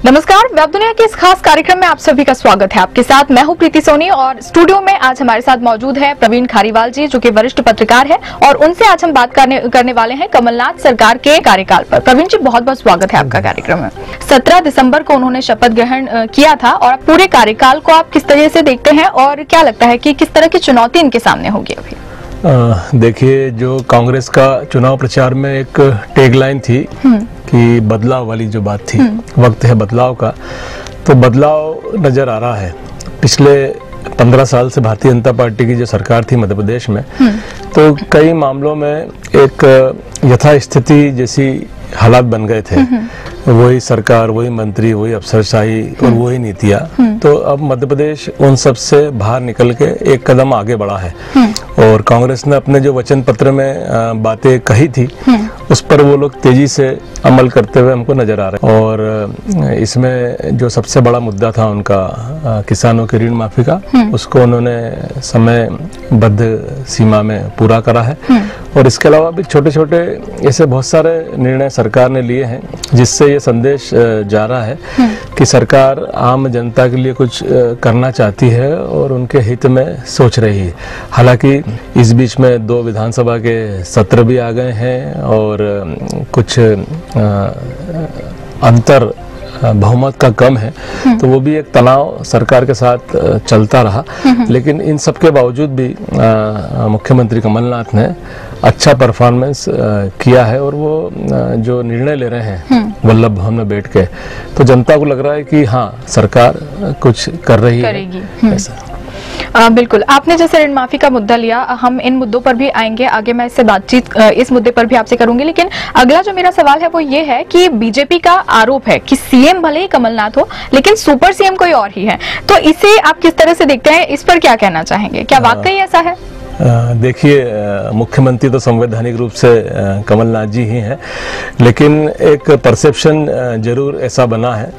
नमस्कार, वेब दुनिया के इस खास कार्यक्रम में आप सभी का स्वागत है। आपके साथ मैं हूं प्रीति सोनी और स्टूडियो में आज हमारे साथ मौजूद है प्रवीण खारीवाल जी, जो कि वरिष्ठ पत्रकार है और उनसे आज हम बात करने वाले हैं कमलनाथ सरकार के कार्यकाल पर। प्रवीण जी, बहुत बहुत स्वागत है आपका कार्यक्रम में। 17 दिसंबर को उन्होंने शपथ ग्रहण किया था और पूरे कार्यकाल को आप किस तरह से देखते हैं और क्या लगता है कि किस तरह की चुनौती इनके सामने होगी अभी? देखिए, जो कांग्रेस का चुनाव प्रचार में एक टैगलाइन थी कि बदलाव वाली जो बात थी, वक्त है बदलाव का, तो बदलाव नजर आ रहा है। पिछले 15 साल से भारतीय जनता पार्टी की जो सरकार थी मध्य प्रदेश में, तो कई मामलों में एक यथास्थिति जैसी हालात बन गए थे। वही सरकार, वही मंत्री, वही अफसरशाही और वही नीतियां। तो अब मध्य प्रदेश उन सब से बाहर निकल के एक कदम आगे बढ़ा है और कांग्रेस ने अपने जो वचन पत्र में बातें कही थी उस पर वो लोग तेजी से अमल करते हुए हमको नजर आ रहे हैं। और इसमें जो सबसे बड़ा मुद्दा था उनका किसानों की ऋण माफी का, उसको उन्होंने समयबद्ध सीमा में पूरा करा है। और इसके अलावा भी छोटे छोटे ऐसे बहुत सारे निर्णय सरकार ने लिए हैं जिससे ये संदेश जा रहा है कि सरकार आम जनता के लिए कुछ करना चाहती है और उनके हित में सोच रही है। हालांकि इस बीच में 2 विधानसभा के सत्र भी आ गए हैं और कुछ अंतर बहुमत का कम है, तो वो भी एक तनाव सरकार के साथ चलता रहा। लेकिन इन सब के बावजूद भी मुख्यमंत्री कमलनाथ ने अच्छा परफॉर्मेंस किया है और वो जो निर्णय ले रहे हैं वल्लभ भवन में बैठ के, तो जनता को लग रहा है कि हाँ, सरकार कुछ कर रही है ऐसा। बिल्कुल, आपने जैसे ऋण माफी का मुद्दा लिया, हम इन मुद्दों पर भी आएंगे आगे। मैं इससे बातचीत इस मुद्दे पर भी आपसे करूंगी, लेकिन अगला जो मेरा सवाल है वो ये है कि बीजेपी का आरोप है कि सीएम भले ही कमलनाथ हो लेकिन सुपर सीएम कोई और ही है, तो इसे आप किस तरह से देखते हैं? इस पर क्या कहना चाहेंगे? क्या वाकई ऐसा है? देखिए, मुख्यमंत्री तो संवैधानिक रूप से कमलनाथ जी ही हैं, लेकिन एक परसेप्शन जरूर ऐसा बना है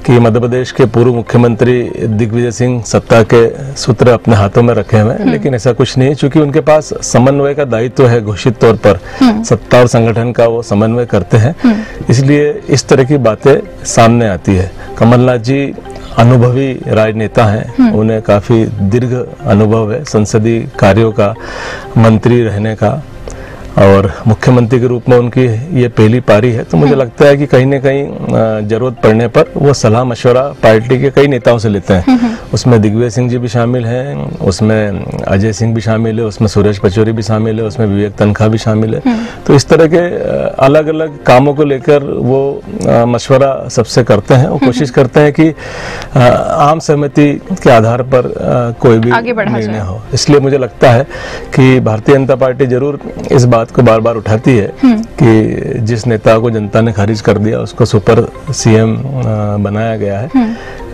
कि मध्य प्रदेश के पूर्व मुख्यमंत्री दिग्विजय सिंह सत्ता के सूत्र अपने हाथों में रखे हुए हैं। लेकिन ऐसा कुछ नहीं है, क्योंकि उनके पास समन्वय का दायित्व है। घोषित तौर पर सत्ता और संगठन का वो समन्वय करते हैं, इसलिए इस तरह की बातें सामने आती है। कमलनाथ जी अनुभवी राजनेता हैं, उन्हें काफी दीर्घ अनुभव है संसदीय कार्यों का, मंत्री रहने का, और मुख्यमंत्री के रूप में उनकी ये पहली पारी है। तो मुझे लगता है कि कहीं न कहीं जरूरत पड़ने पर वो सलाह मशवरा पार्टी के कई नेताओं से लेते हैं। उसमें दिग्विजय सिंह जी भी शामिल हैं, उसमें अजय सिंह भी शामिल है, उसमें सुरेश पचौरी भी शामिल है, उसमें विवेक तनखा भी शामिल है। तो इस तरह के अलग अलग कामों को लेकर वो मशवरा सबसे करते हैं और कोशिश करते हैं कि आम सहमति के आधार पर कोई भी निर्णय हो। इसलिए मुझे लगता है कि भारतीय जनता पार्टी जरूर इस बात को बार बार उठाती है कि जिस नेता को जनता ने खारिज कर दिया उसको सुपर सीएम बनाया गया है।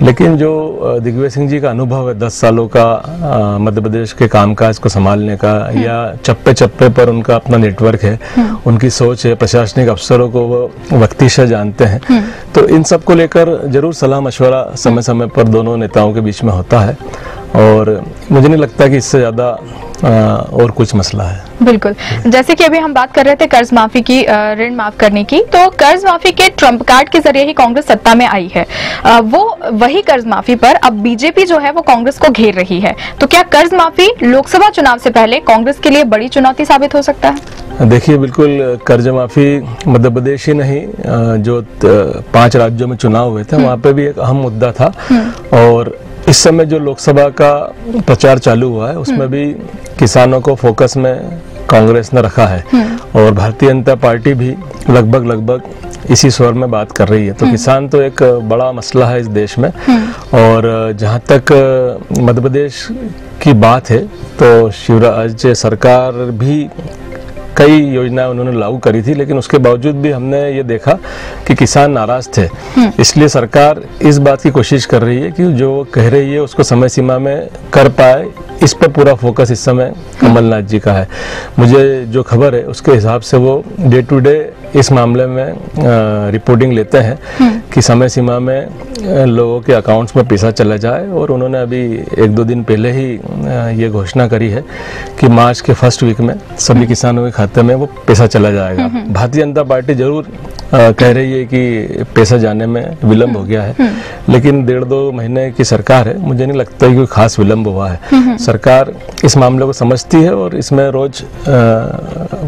लेकिन जो दिग्विजय सिंह जी का अनुभव है 10 सालों का मध्य प्रदेश के कामकाज को संभालने का, या चप्पे चप्पे पर उनका अपना नेटवर्क है, उनकी सोच है, प्रशासनिक अफसरों को वो वक्तीशा जानते हैं, तो इन सब को लेकर जरूर सलाह मशवरा समय समय पर दोनों नेताओं के बीच में होता है और मुझे नहीं लगता कि इससे ज्यादा और कुछ मसला है। बिल्कुल, जैसे कि अभी हम बात कर रहे थे कर्ज माफी की, ऋण माफ करने की, तो कर्ज माफी के ट्रम्प कार्ड के जरिए ही कांग्रेस सत्ता में आई है। वो वही कर्ज माफी पर अब बीजेपी जो है वो कांग्रेस को घेर रही है, तो क्या कर्ज माफी लोकसभा चुनाव से पहले कांग्रेस के लिए बड़ी चुनौती साबित हो सकता है? देखिए, बिल्कुल, कर्ज माफी मध्य प्रदेश ही नहीं, जो 5 राज्यों में चुनाव हुए थे वहां पे भी एक अहम मुद्दा था। और इस समय जो लोकसभा का प्रचार चालू हुआ है उसमें भी किसानों को फोकस में कांग्रेस ने रखा है और भारतीय जनता पार्टी भी लगभग इसी स्वर में बात कर रही है। तो किसान तो एक बड़ा मसला है इस देश में, और जहां तक मध्य प्रदेश की बात है तो शिवराज सरकार भी कई योजनाएं उन्होंने लागू करी थी, लेकिन उसके बावजूद भी हमने ये देखा कि किसान नाराज थे। इसलिए सरकार इस बात की कोशिश कर रही है कि जो कह रही है उसको समय सीमा में कर पाए, इस पर पूरा फोकस इस समय कमलनाथ जी का है। मुझे जो खबर है उसके हिसाब से वो डे टू डे इस मामले में रिपोर्टिंग लेते हैं कि समय सीमा में लोगों के अकाउंट्स में पैसा चला जाए, और उन्होंने अभी 1-2 दिन पहले ही ये घोषणा करी है कि मार्च के फर्स्ट वीक में सभी किसानों के खाते में वो पैसा चला जाएगा। भारतीय जनता पार्टी जरूर कह रही है कि पैसा जाने में विलंब हो गया है, लेकिन 1.5-2 महीने की सरकार है, मुझे नहीं लगता कि कोई खास विलंब हुआ है। सरकार इस मामले को समझती है और इसमें रोज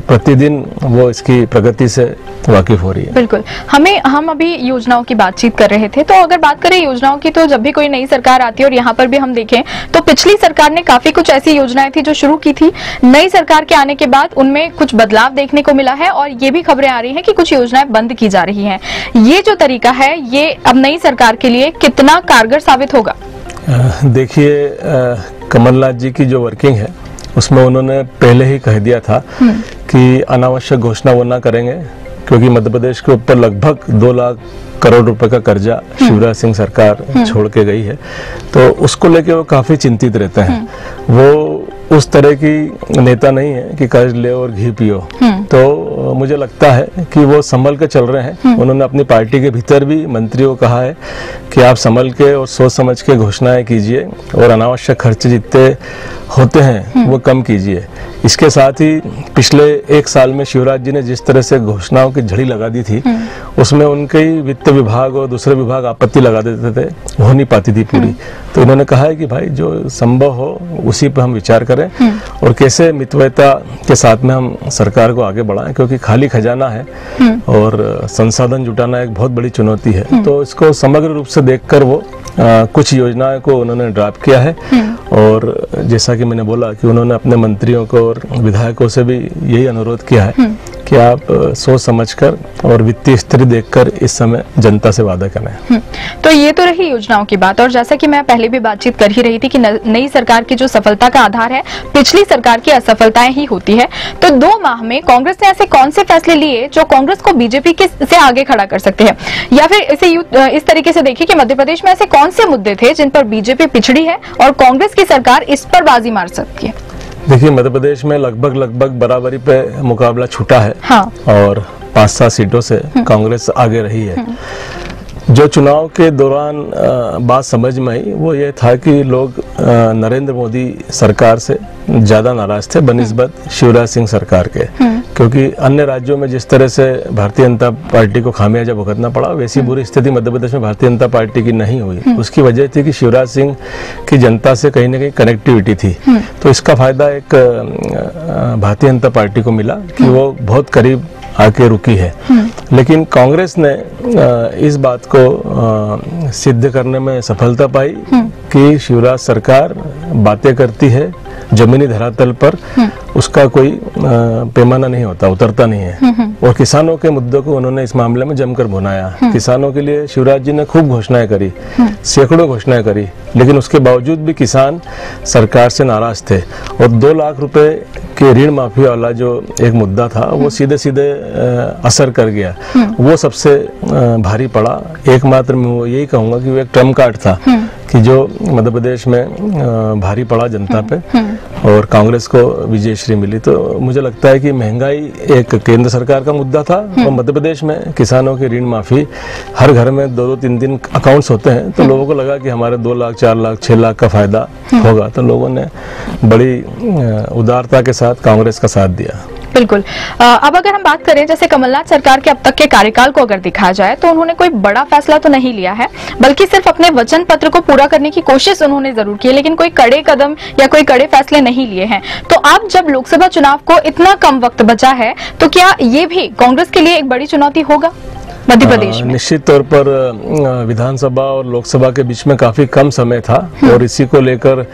प्रतिदिन वो इसकी प्रगति से वाकिफ हो रही है। बिल्कुल, हम अभी योजनाओं की बातचीत कर रहे थे, तो अगर बात करें योजनाओं की, तो जब भी कोई नई सरकार आती है, और यहाँ पर भी हम देखें तो पिछली सरकार ने काफी कुछ ऐसी योजनाएं थी जो शुरू की थी। नई सरकार के आने के बाद उनमें कुछ बदलाव देखने को मिला है, और ये भी खबरें आ रही हैं कि कुछ योजनाएं बंद की जा रही हैं। ये जो तरीका है, ये अब नई सरकार के लिए कितना कारगर साबित होगा? देखिए, कमलनाथ जी की जो वर्किंग है उसमें उन्होंने पहले ही कह दिया था कि अनावश्यक घोषणा वो ना करेंगे, क्योंकि मध्य प्रदेश के ऊपर लगभग 2 लाख करोड़ रुपए का कर्जा शिवराज सिंह सरकार छोड़ के गई है, तो उसको लेके वो काफी चिंतित रहते हैं। वो उस तरह की नेता नहीं है कि कर्ज ले और घी पियो, तो मुझे लगता है कि वो संभल के चल रहे हैं। उन्होंने अपनी पार्टी के भीतर भी मंत्रियों को कहा है कि आप संभल के और सोच समझ के घोषणाएं कीजिए, और अनावश्यक खर्चे जितने होते हैं वो कम कीजिए। इसके साथ ही पिछले 1 साल में शिवराज जी ने जिस तरह से घोषणाओं की झड़ी लगा दी थी, उसमें उनके ही वित्त विभाग और दूसरे विभाग आपत्ति लगा देते थे, हो नहीं पाती थी पूरी। तो उन्होंने कहा है कि भाई जो संभव हो उसी पर हम विचार करें, और कैसे मितव्ययता के साथ में हम सरकार को आगे बढ़ाएं, क्योंकि खाली खजाना है और संसाधन जुटाना एक बहुत बड़ी चुनौती है। तो इसको समग्र रूप से देखकर वो कुछ योजनाओं को उन्होंने ड्राफ्ट किया है, और जैसा कि मैंने बोला कि उन्होंने अपने मंत्रियों को और विधायकों से भी यही अनुरोध किया है कि आप सोच समझकर और वित्तीय स्थिति देखकर इस समय जनता से वादा करें। तो ये तो रही योजनाओं की बात, और जैसा कि मैं पहले भी बातचीत कर ही रही थी कि नई सरकार की जो सफलता का आधार है पिछली सरकार की असफलताएं ही होती है। तो 2 माह में कांग्रेस ने ऐसे कौन से फैसले लिए जो कांग्रेस को बीजेपी से आगे खड़ा कर सकते हैं, या फिर इसे इस तरीके से देखिए कि मध्य प्रदेश में ऐसे कौन से मुद्दे थे जिन पर बीजेपी पिछड़ी है और कांग्रेस की सरकार इस पर बाजी मार सकती है? देखिए, मध्य प्रदेश में लगभग बराबरी पे मुकाबला छूटा है। हाँ। और 5-7 सीटों से कांग्रेस आगे रही है। जो चुनाव के दौरान बात समझ में आई वो ये था कि लोग नरेंद्र मोदी सरकार से ज्यादा नाराज थे बनिस्बत शिवराज सिंह सरकार के, क्योंकि अन्य राज्यों में जिस तरह से भारतीय जनता पार्टी को खामियाजा भुगतना पड़ा, वैसी बुरी स्थिति मध्य प्रदेश में भारतीय जनता पार्टी की नहीं हुई। उसकी वजह थी कि शिवराज सिंह की जनता से कहीं ना कहीं कनेक्टिविटी थी। तो इसका फायदा एक भारतीय जनता पार्टी को मिला कि वो बहुत करीब आके रुकी है। लेकिन कांग्रेस ने इस बात को सिद्ध करने में सफलता पाई कि शिवराज सरकार बातें करती है, जमीनी धरातल पर उसका कोई पैमाना नहीं होता, उतरता नहीं है। और किसानों के मुद्दों को उन्होंने इस मामले में जमकर भुनाया। किसानों के लिए शिवराज जी ने खूब घोषणाएं करी, सैकड़ों घोषणाएं करी, लेकिन उसके बावजूद भी किसान सरकार से नाराज थे। और 2 लाख रुपए के ऋण माफी वाला जो एक मुद्दा था वो सीधे सीधे असर कर गया, वो सबसे भारी पड़ा। एकमात्र मैं वो यही कहूंगा कि वो एक ट्रम्प कार्ड था कि जो मध्य प्रदेश में भारी पड़ा जनता पे और कांग्रेस को विजयश्री मिली। तो मुझे लगता है कि महंगाई एक केंद्र सरकार का मुद्दा था और मध्य प्रदेश में किसानों की ऋण माफी, हर घर में 2-3 अकाउंट्स होते हैं, तो लोगों को लगा कि हमारे 2 लाख 4 लाख 6 लाख का फायदा होगा, तो लोगों ने बड़ी उदारता के साथ कांग्रेस का साथ दिया। बिल्कुल। अब अगर हम बात करें जैसे कमलनाथ सरकार के अब तक के कार्यकाल को अगर दिखा जाए तो उन्होंने कोई बड़ा फैसला तो नहीं लिया है, बल्कि सिर्फ अपने वचन पत्र को पूरा करने की कोशिश उन्होंने जरूर की है, लेकिन कोई कड़े कदम या कोई कड़े फैसले नहीं लिए हैं। तो अब जब लोकसभा चुनाव को इतना कम वक्त बचा है तो क्या ये भी कांग्रेस के लिए एक बड़ी चुनौती होगा मध्य प्रदेश में? निश्चित तौर पर विधानसभा और लोकसभा के बीच में काफी कम समय था और इसी को लेकर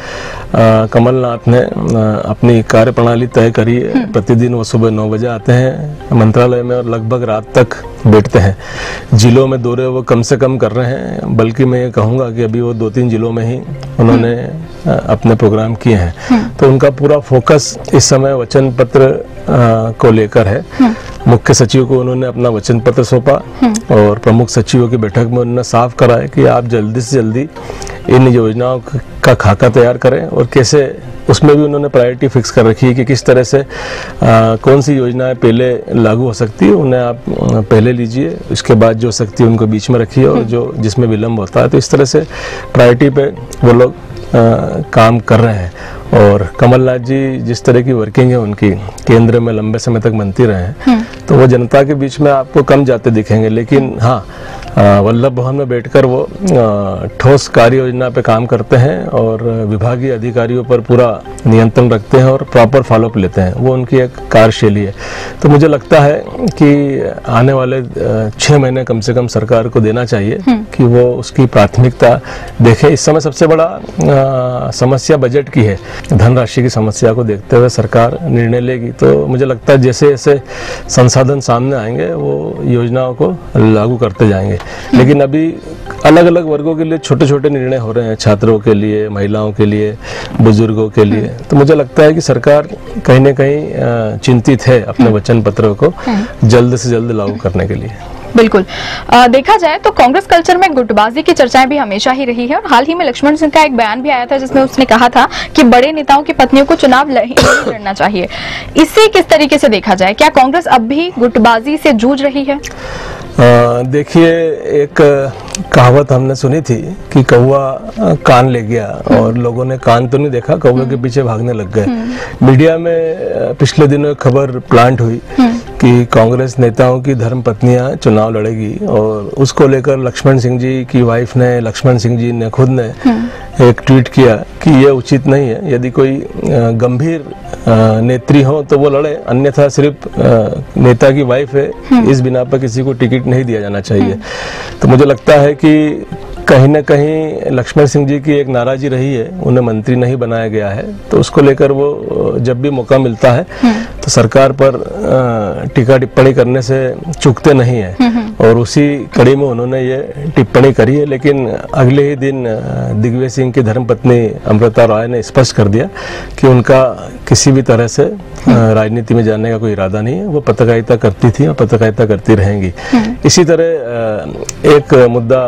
कमलनाथ ने अपनी कार्यप्रणाली तय करी है। प्रतिदिन वो सुबह 9 बजे आते हैं मंत्रालय में और लगभग रात तक बैठते हैं। जिलों में दौरे वो कम से कम कर रहे हैं, बल्कि मैं ये कहूँगा कि अभी वो 2-3 जिलों में ही उन्होंने अपने प्रोग्राम किए हैं। तो उनका पूरा फोकस इस समय वचन पत्र को लेकर है। मुख्य सचिव को उन्होंने अपना वचन पत्र सौंपा और प्रमुख सचिवों की बैठक में उन्होंने साफ कराया कि आप जल्दी से जल्दी इन योजनाओं का खाका तैयार करें और कैसे, उसमें भी उन्होंने प्रायोरिटी फिक्स कर रखी है कि किस तरह से कौन सी योजनाएं पहले लागू हो सकती है, उन्हें आप पहले लीजिए, उसके बाद जो हो सकती है उनको बीच में रखिए, और जो जिसमें विलम्ब होता है तो इस तरह से प्रायोरिटी पे वो लोग काम कर रहे हैं। और कमलनाथ जी जिस तरह की वर्किंग है उनकी, केंद्र में लंबे समय तक मंत्री रहे हैं, तो वो जनता के बीच में आपको कम जाते दिखेंगे, लेकिन हाँ, वल्लभ भवन में बैठकर वो ठोस कार्य योजना पे काम करते हैं और विभागीय अधिकारियों पर पूरा नियंत्रण रखते हैं और प्रॉपर फॉलोअप लेते हैं। वो उनकी एक कार्यशैली है। तो मुझे लगता है कि आने वाले 6 महीने कम से कम सरकार को देना चाहिए कि वो उसकी प्राथमिकता देखे। इस समय सबसे बड़ा समस्या बजट की है। धनराशि की समस्या को देखते हुए सरकार निर्णय लेगी, तो मुझे लगता है जैसे जैसे संसाधन सामने आएंगे वो योजनाओं को लागू करते जाएंगे। लेकिन अभी अलग अलग वर्गों के लिए छोटे छोटे निर्णय हो रहे हैं, छात्रों के लिए, महिलाओं के लिए, बुजुर्गों के लिए। तो मुझे लगता है कि सरकार कहीं न कहीं चिंतित है अपने वचन पत्रों को जल्द से जल्द लागू करने के लिए। बिल्कुल। देखा जाए तो कांग्रेस कल्चर में गुटबाजी की चर्चाएं भी हमेशा ही रही है, और हाल ही में लक्ष्मण सिंह का एक बयान भी आया था जिसमें उसने कहा था कि बड़े नेताओं की पत्नियों को चुनाव नहीं लड़ना चाहिए। इसे किस तरीके से देखा जाए? क्या कांग्रेस अब भी गुटबाजी से जूझ रही है? देखिए, एक कहावत हमने सुनी थी कि कौवा कान ले गया, और लोगों ने कान तो नहीं देखा, कौवे के पीछे भागने लग गए। मीडिया में पिछले दिनों खबर प्लांट हुई कि कांग्रेस नेताओं की धर्मपत्नियां चुनाव लड़ेगी, और उसको लेकर लक्ष्मण सिंह जी की वाइफ ने, लक्ष्मण सिंह जी ने खुद ने एक ट्वीट किया कि यह उचित नहीं है। यदि कोई गंभीर नेत्री हो तो वो लड़े, अन्यथा सिर्फ नेता की वाइफ है इस बिना पर किसी को टिकट नहीं दिया जाना चाहिए। तो मुझे लगता है कि कहीं न कहीं लक्ष्मण सिंह जी की एक नाराजी रही है, उन्हें मंत्री नहीं बनाया गया है, तो उसको लेकर वो जब भी मौका मिलता है तो सरकार पर टीका टिप्पणी करने से चूकते नहीं है, और उसी कड़ी में उन्होंने ये टिप्पणी करी है। लेकिन अगले ही दिन दिग्विजय सिंह की धर्मपत्नी अमृता रॉय ने स्पष्ट कर दिया कि उनका किसी भी तरह से राजनीति में जाने का कोई इरादा नहीं है, वो पत्रकारिता करती थी और पत्रकारिता करती रहेंगी। इसी तरह एक मुद्दा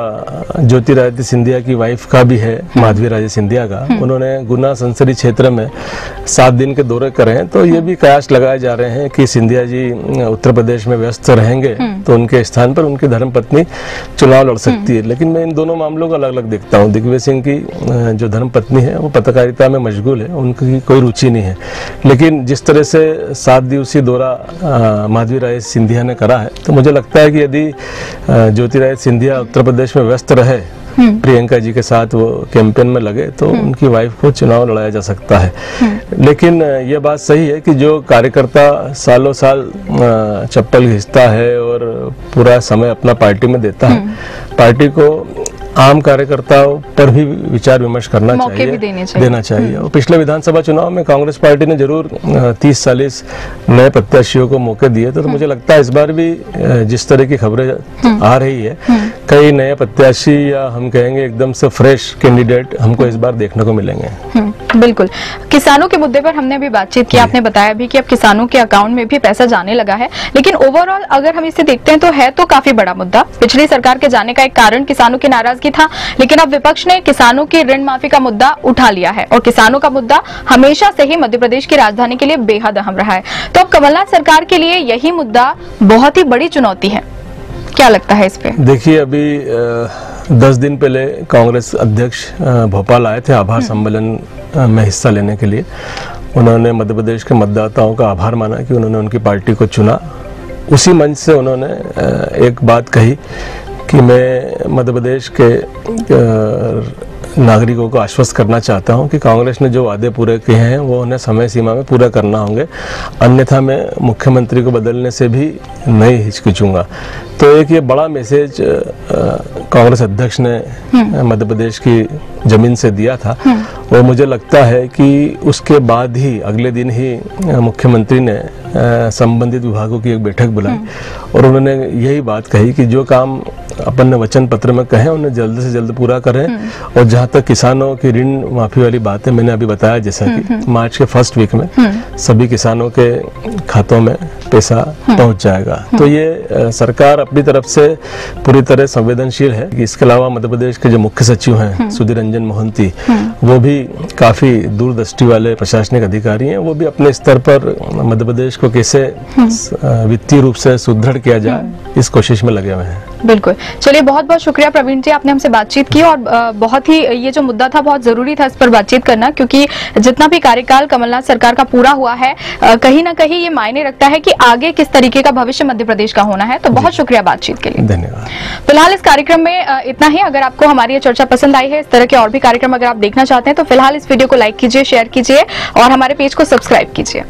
ज्योतिरादित्य सिंधिया की वाइफ का भी है, माधवी राजे सिंधिया का। उन्होंने गुना संसदीय क्षेत्र में 7 दिन के दौरे करे हैं, तो ये भी कयास लगाए जा रहे हैं कि सिंधिया जी उत्तर प्रदेश में व्यस्त रहेंगे तो उनके स्थान पर उनकी धर्मपत्नी चुनाव लड़ सकती है। लेकिन मैं इन दोनों मामलों को अलग अलग देखता हूँ। दिग्विजय सिंह की जो धर्मपत्नी है वो पत्रकारिता में मशगूल है, उनकी कोई रुचि नहीं है। लेकिन जिस तरह से 7 दिवसीय दौरा माधवी राय सिंधिया ने करा है, तो मुझे लगता है कि यदि ज्योतिरादित्य सिंधिया उत्तर प्रदेश में व्यस्त रहे, प्रियंका जी के साथ वो कैंपेन में लगे, तो उनकी वाइफ को चुनाव लड़ाया जा सकता है। लेकिन ये बात सही है कि जो कार्यकर्ता सालों साल चप्पल घिसता है और पूरा समय अपना पार्टी में देता है, पार्टी को आम कार्यकर्ताओं पर भी विचार विमर्श करना चाहिए, देना चाहिए। और पिछले विधानसभा चुनाव में कांग्रेस पार्टी ने जरूर 30-40 नए प्रत्याशियों को मौके दिए थे, तो मुझे लगता है इस बार भी जिस तरह की खबरें आ रही है, कई नए प्रत्याशी या हम कहेंगे एकदम से फ्रेश कैंडिडेट हमको इस बार देखने को मिलेंगे। बिल्कुल। किसानों के मुद्दे पर हमने अभी बातचीत की, आपने बताया भी कि अब किसानों के अकाउंट में भी पैसा जाने लगा है, लेकिन ओवरऑल अगर हम इसे देखते हैं तो है तो काफी बड़ा मुद्दा। पिछली सरकार के जाने का एक कारण किसानों की नाराजगी था, लेकिन अब विपक्ष ने किसानों की ऋण माफी का मुद्दा उठा लिया है, और किसानों का मुद्दा हमेशा से ही मध्य प्रदेश की राजधानी के लिए बेहद अहम रहा है। तो अब कमलनाथ सरकार के लिए यही मुद्दा बहुत ही बड़ी चुनौती है। क्या लगता है इस पे? देखिए, अभी 10 दिन पहले कांग्रेस अध्यक्ष भोपाल आए थे आभार सम्मेलन में हिस्सा लेने के लिए। उन्होंने मध्य प्रदेश के मतदाताओं का आभार माना कि उन्होंने उनकी पार्टी को चुना। उसी मंच से उन्होंने एक बात कही कि मैं मध्य प्रदेश के नागरिकों को आश्वस्त करना चाहता हूं कि कांग्रेस ने जो वादे पूरे किए हैं वो उन्हें समय सीमा में पूरा करना होंगे, अन्यथा मैं मुख्यमंत्री को बदलने से भी नहीं हिचकिचूंगा। तो एक ये बड़ा मैसेज कांग्रेस अध्यक्ष ने मध्य प्रदेश की जमीन से दिया था, और मुझे लगता है कि उसके बाद ही अगले दिन ही मुख्यमंत्री ने संबंधित विभागों की एक बैठक बुलाई, और उन्होंने यही बात कही कि जो काम अपन ने वचन पत्र में कहे उन्हें जल्द से जल्द पूरा करें। और जहां तक किसानों की ऋण माफी वाली बात है, मैंने अभी बताया जैसा कि मार्च के फर्स्ट वीक में सभी किसानों के खातों में पैसा पहुंच जाएगा। तो ये सरकार अपनी तरफ से पूरी तरह संवेदनशील है। इसके अलावा मध्य प्रदेश के जो मुख्य सचिव हैं सुधीर रंजन मोहंती, वो भी काफी दूरदृष्टि वाले प्रशासनिक अधिकारी हैं। वो भी अपने स्तर पर मध्य प्रदेश को कैसे वित्तीय रूप से सुदृढ़ किया जाए इस कोशिश में लगे हुए हैं। बिल्कुल, चलिए बहुत बहुत शुक्रिया प्रवीण जी, आपने हमसे बातचीत की और बहुत ही ये जो मुद्दा था बहुत जरूरी था इस पर बातचीत करना, क्योंकि जितना भी कार्यकाल कमलनाथ सरकार का पूरा हुआ है कहीं ना कहीं ये मायने रखता है कि आगे किस तरीके का भविष्य मध्य प्रदेश का होना है। तो बहुत शुक्रिया बातचीत के लिए, धन्यवाद। फिलहाल इस कार्यक्रम में इतना ही। अगर आपको हमारी ये चर्चा पसंद आई है, इस तरह के और भी कार्यक्रम अगर आप देखना चाहते हैं तो फिलहाल इस वीडियो को लाइक कीजिए, शेयर कीजिए और हमारे पेज को सब्सक्राइब कीजिए।